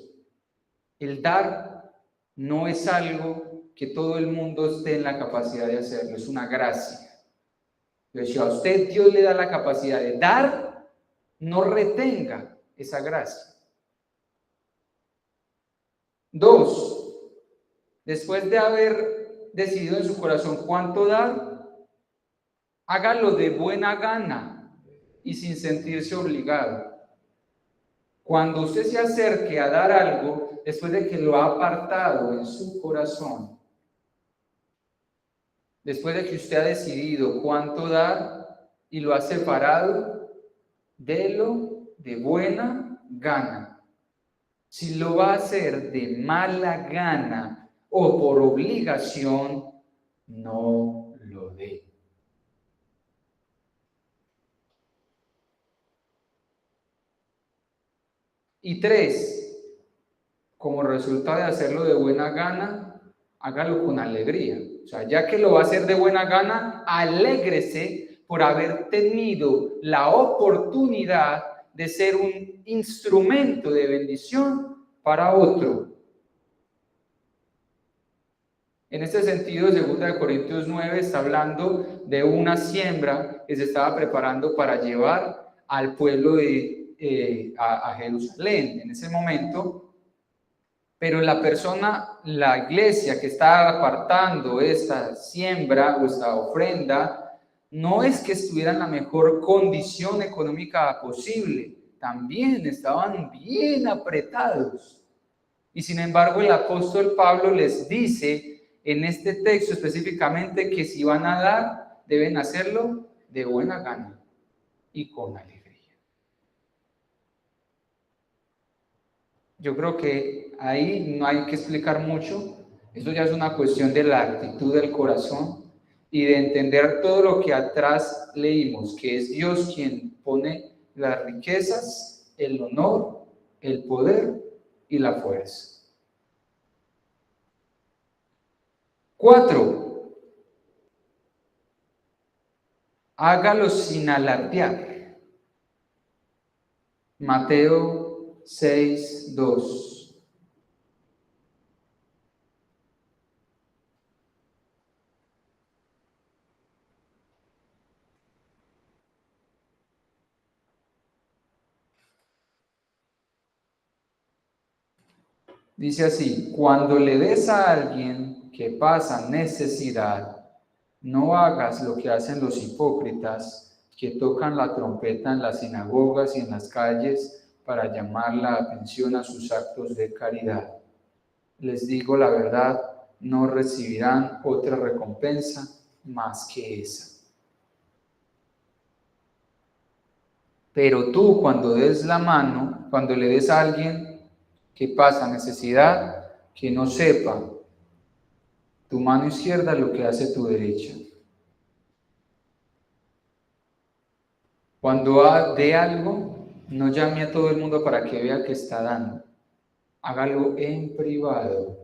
El dar no es algo que todo el mundo esté en la capacidad de hacerlo, es una gracia. Pero si a usted Dios le da la capacidad de dar, no retenga esa gracia. 2, después de haber decidido en su corazón cuánto dar, hágalo de buena gana y sin sentirse obligado. Cuando usted se acerque a dar algo, después de que lo ha apartado en su corazón, después de que usted ha decidido cuánto dar y lo ha separado, délo de buena gana. Si lo va a hacer de mala gana o por obligación, no lo dé. Y 3, como resultado de hacerlo de buena gana, hágalo con alegría. O sea, ya que lo va a hacer de buena gana, alégrese por haber tenido la oportunidad de ser un instrumento de bendición para otro. En este sentido, 2 Corintios 9 está hablando de una siembra que se estaba preparando para llevar al pueblo a Jerusalén en ese momento, pero la iglesia que está apartando esta siembra o esta ofrenda, no es que estuviera en la mejor condición económica posible, también estaban bien apretados. Y sin embargo, el apóstol Pablo les dice en este texto específicamente que si van a dar, deben hacerlo de buena gana y con alegría. Yo creo que ahí no hay que explicar mucho, eso ya es una cuestión de la actitud del corazón y de entender todo lo que atrás leímos, que es Dios quien pone las riquezas, el honor, el poder y la fuerza. 4, hágalo sin alardear. Mateo 6:2. Dice así: cuando le des a alguien que pasa necesidad, no hagas lo que hacen los hipócritas, que tocan la trompeta en las sinagogas y en las calles para llamar la atención a sus actos de caridad. Les digo la verdad, no recibirán otra recompensa más que esa. Pero tú cuando des la mano, cuando le des a alguien que pasa necesidad, que no sepa tu mano izquierda lo que hace tu derecha. Cuando dé algo, no llame a todo el mundo para que vea que está dando. Hágalo en privado.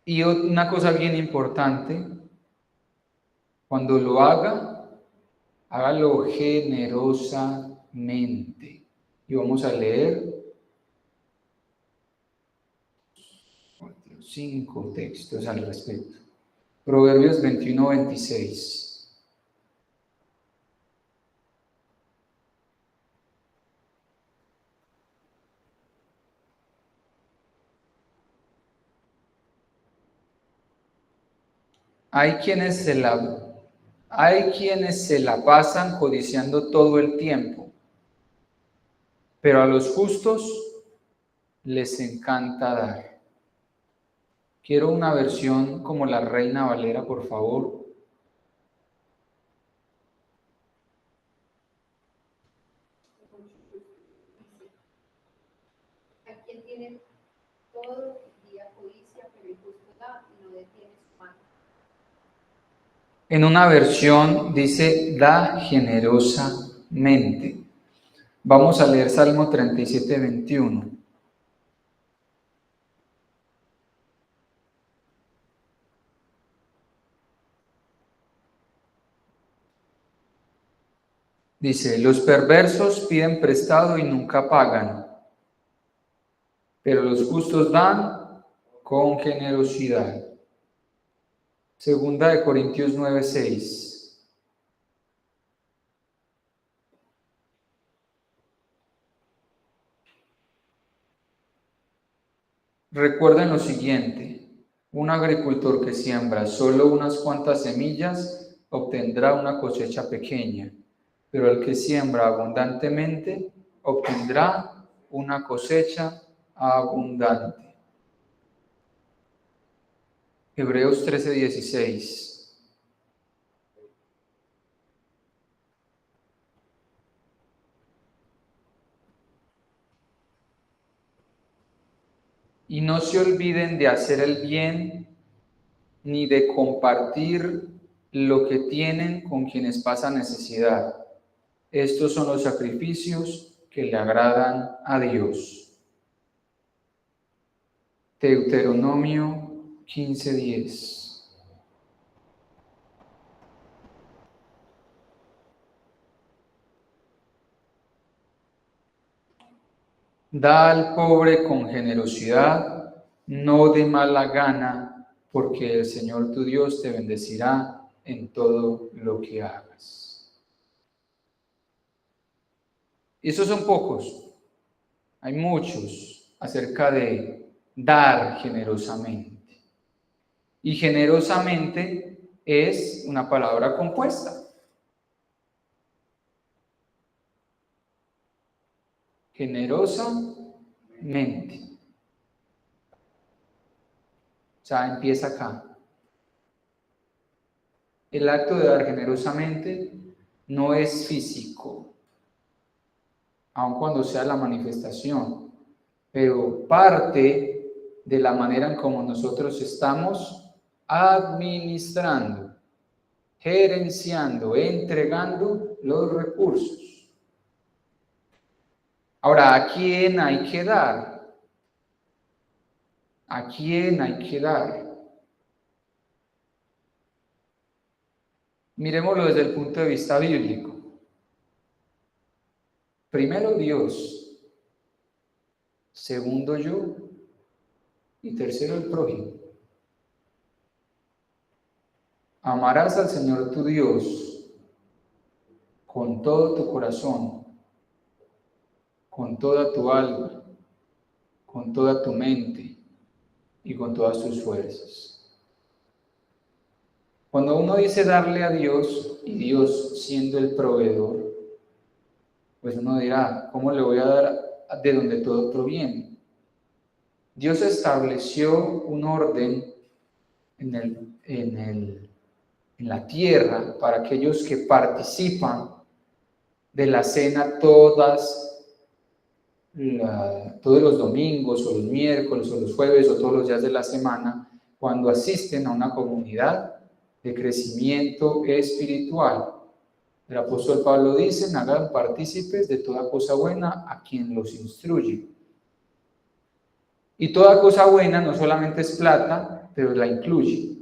Y una cosa bien importante, cuando lo haga, hágalo generosamente. Y vamos a leer 5 textos al respecto. Proverbios 21-26. Hay quienes se la pasan codiciando todo el tiempo, pero a los justos les encanta dar. Quiero una versión como la Reina Valera, por favor. Hay quien tiene todo el día codicia, pero el justo da y no detiene su mano. En una versión dice, da generosamente. Vamos a leer Salmo 37-21. Dice, los perversos piden prestado y nunca pagan, pero los justos dan con generosidad. Segunda de Corintios 9:6. Recuerden lo siguiente, un agricultor que siembra solo unas cuantas semillas obtendrá una cosecha pequeña, pero el que siembra abundantemente obtendrá una cosecha abundante. Hebreos 13:16. Y no se olviden de hacer el bien ni de compartir lo que tienen con quienes pasan necesidad. Estos son los sacrificios que le agradan a Dios. Deuteronomio 15:10. Da al pobre con generosidad, no de mala gana, porque el Señor tu Dios te bendecirá en todo lo que hagas. Y esos son pocos, hay muchos acerca de dar generosamente. Y generosamente es una palabra compuesta. Generosamente. O sea, empieza acá. El acto de dar generosamente no es físico, aun cuando sea la manifestación, pero parte de la manera en cómo nosotros estamos administrando, gerenciando, entregando los recursos. Ahora, ¿a quién hay que dar? ¿A quién hay que dar? Miremoslo desde el punto de vista bíblico. Primero Dios, segundo yo y tercero el prójimo. Amarás al Señor tu Dios con todo tu corazón, con toda tu alma, con toda tu mente y con todas tus fuerzas. Cuando uno dice darle a Dios, y Dios siendo el proveedor, pues uno dirá, ¿cómo le voy a dar de donde todo proviene? Dios estableció un orden en el en la tierra para aquellos que participan de la cena todos los domingos o los miércoles o los jueves o todos los días de la semana, cuando asisten a una comunidad de crecimiento espiritual. El apóstol Pablo dice: hagan partícipes de toda cosa buena a quien los instruye. Y toda cosa buena no solamente es plata, pero la incluye.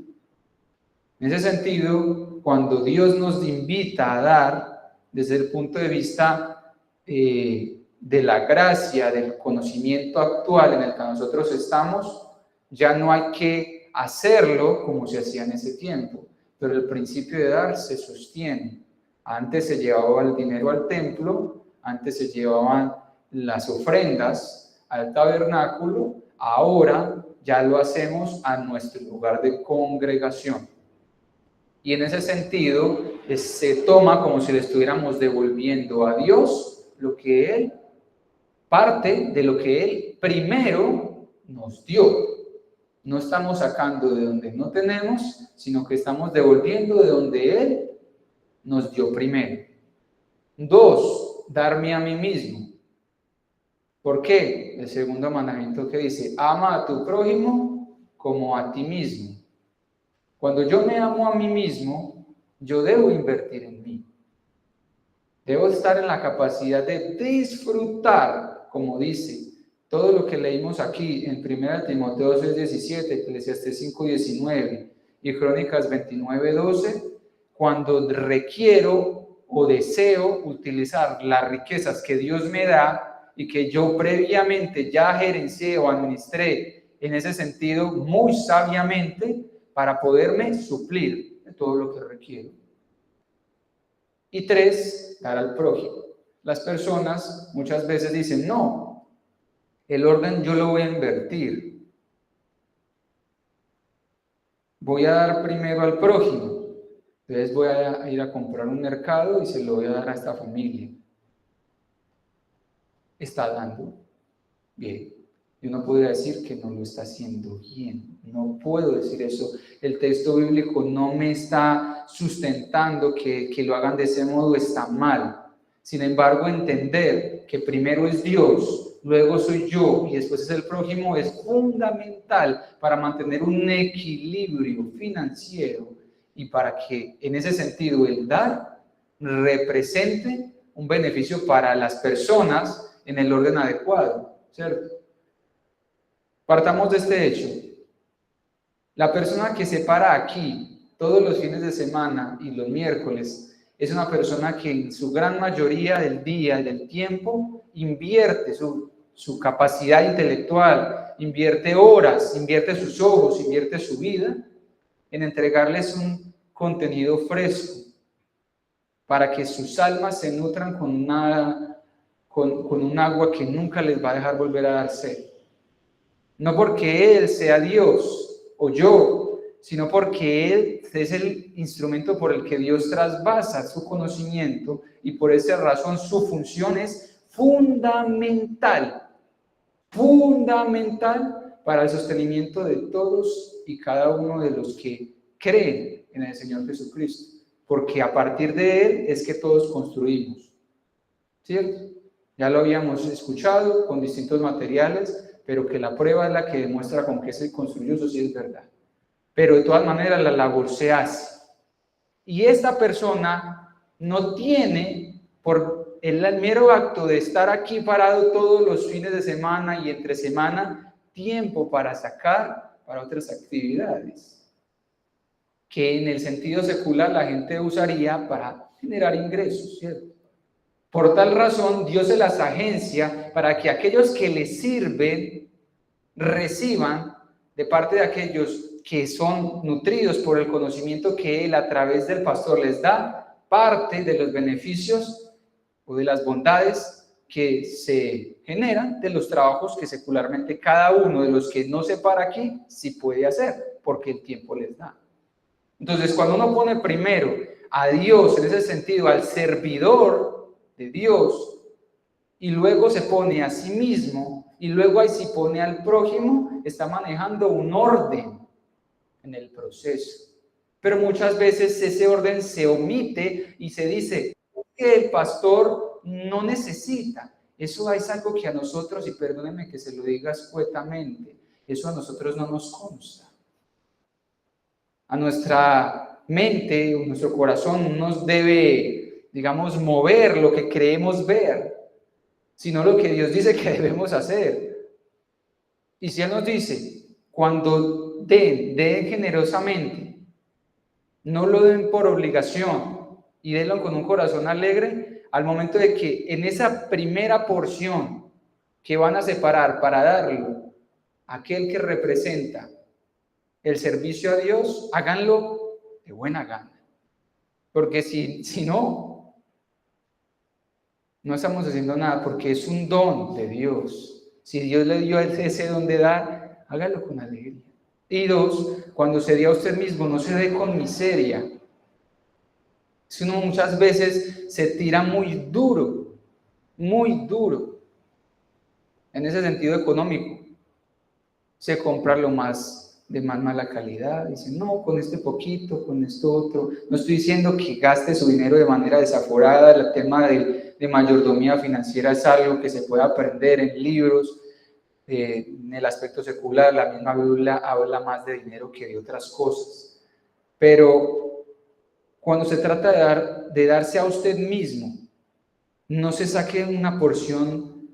En ese sentido, cuando Dios nos invita a dar, desde el punto de vista de la gracia, del conocimiento actual en el que nosotros estamos, ya no hay que hacerlo como se hacía en ese tiempo, pero el principio de dar se sostiene. Antes se llevaba el dinero al templo, antes se llevaban las ofrendas al tabernáculo, ahora ya lo hacemos a nuestro lugar de congregación. Y en ese sentido se toma como si le estuviéramos devolviendo a Dios lo que Él, parte de lo que Él primero nos dio. No estamos sacando de donde no tenemos, sino que estamos devolviendo de donde Él nos dio primero. 2, darme a mí mismo. ¿Por qué? El segundo mandamiento que dice: ama a tu prójimo como a ti mismo. Cuando yo me amo a mí mismo, yo debo invertir en mí. Debo estar en la capacidad de disfrutar, como dice todo lo que leímos aquí en 1 Timoteo 6:17, Eclesiastés 5:19 y Crónicas 29:12, cuando requiero o deseo utilizar las riquezas que Dios me da y que yo previamente ya gerencié o administré en ese sentido muy sabiamente para poderme suplir de todo lo que requiero. Y 3, dar al prójimo. Las personas muchas veces dicen: no, el orden yo lo voy a invertir. Voy a dar primero al prójimo. Entonces voy a ir a comprar un mercado y se lo voy a dar a esta familia. ¿Está dando? Bien. Yo no podría decir que no lo está haciendo bien. No puedo decir eso. El texto bíblico no me está sustentando que lo hagan de ese modo, está mal. Sin embargo, entender que primero es Dios, luego soy yo y después es el prójimo es fundamental para mantener un equilibrio financiero y para que en ese sentido el dar represente un beneficio para las personas en el orden adecuado, ¿cierto? Partamos de este hecho. La persona que se para aquí todos los fines de semana y los miércoles es una persona que en su gran mayoría del día y del tiempo invierte su capacidad intelectual, invierte horas, invierte sus ojos, invierte su vida en entregarles un contenido fresco para que sus almas se nutran con un agua que nunca les va a dejar volver a dar sed. No porque Él sea Dios o yo, sino porque Él es el instrumento por el que Dios trasvasa su conocimiento y por esa razón su función es fundamental para el sostenimiento de todos y cada uno de los que creen en el Señor Jesucristo, porque a partir de Él es que todos construimos, ¿cierto? Ya lo habíamos escuchado con distintos materiales, pero que la prueba es la que demuestra con qué se construyó, eso sí es verdad. Pero de todas maneras la labor se hace. Y esta persona no tiene, por el mero acto de estar aquí parado todos los fines de semana y entre semana, tiempo para sacar para otras actividades, que en el sentido secular la gente usaría para generar ingresos, ¿cierto? Por tal razón, Dios se las agencia para que aquellos que le sirven reciban de parte de aquellos que son nutridos por el conocimiento que Él a través del pastor les da, parte de los beneficios o de las bondades que se generan de los trabajos que secularmente cada uno de los que no se para aquí sí puede hacer, porque el tiempo les da. Entonces, cuando uno pone primero a Dios, en ese sentido, al servidor de Dios, y luego se pone a sí mismo, y luego ahí sí pone al prójimo, está manejando un orden en el proceso. Pero muchas veces ese orden se omite y se dice que el pastor no necesita. Eso es algo que a nosotros, y perdónenme que se lo diga escuetamente, eso a nosotros no nos consta. A nuestra mente o nuestro corazón no nos debe, digamos, mover lo que creemos ver, sino lo que Dios dice que debemos hacer. Y si Él nos dice, cuando den generosamente, no lo den por obligación y denlo con un corazón alegre, al momento de que en esa primera porción que van a separar para darlo a aquel que representa el servicio a Dios, háganlo de buena gana. Porque si no estamos haciendo nada, porque es un don de Dios. Si Dios le dio ese don de dar, hágalo con alegría. Y 2, cuando se dé a usted mismo, no se dé con miseria. Si uno muchas veces se tira muy duro, en ese sentido económico. Se compra lo más de más mala calidad, dice, no, con este poquito, con esto otro. No estoy diciendo que gaste su dinero de manera desaforada. El tema de mayordomía financiera es algo que se puede aprender en libros. En el aspecto secular, la misma Biblia habla más de dinero que de otras cosas. Pero cuando se trata de darse a usted mismo, no se saque una porción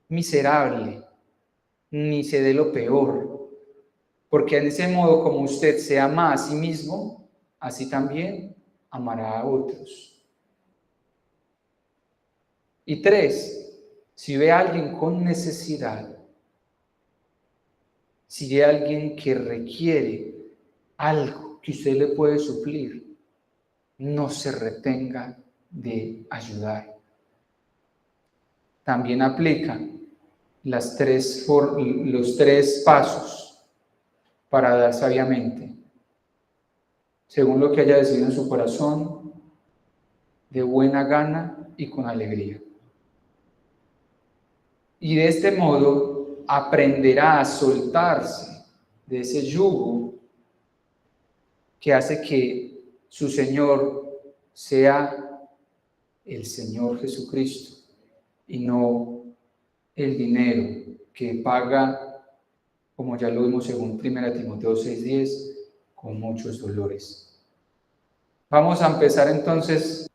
miserable, ni se dé lo peor, porque en ese modo, como usted se ama a sí mismo, así también amará a otros. Y 3, si ve a alguien con necesidad, si ve a alguien que requiere algo que usted le puede suplir, no se retenga de ayudar. También aplica los 3 pasos para dar sabiamente, según lo que haya decidido en su corazón, de buena gana y con alegría. Y de este modo aprenderá a soltarse de ese yugo que hace que su Señor sea el Señor Jesucristo y no el dinero que paga, como ya lo vimos según 1 Timoteo 6:10, con muchos dolores. Vamos a empezar entonces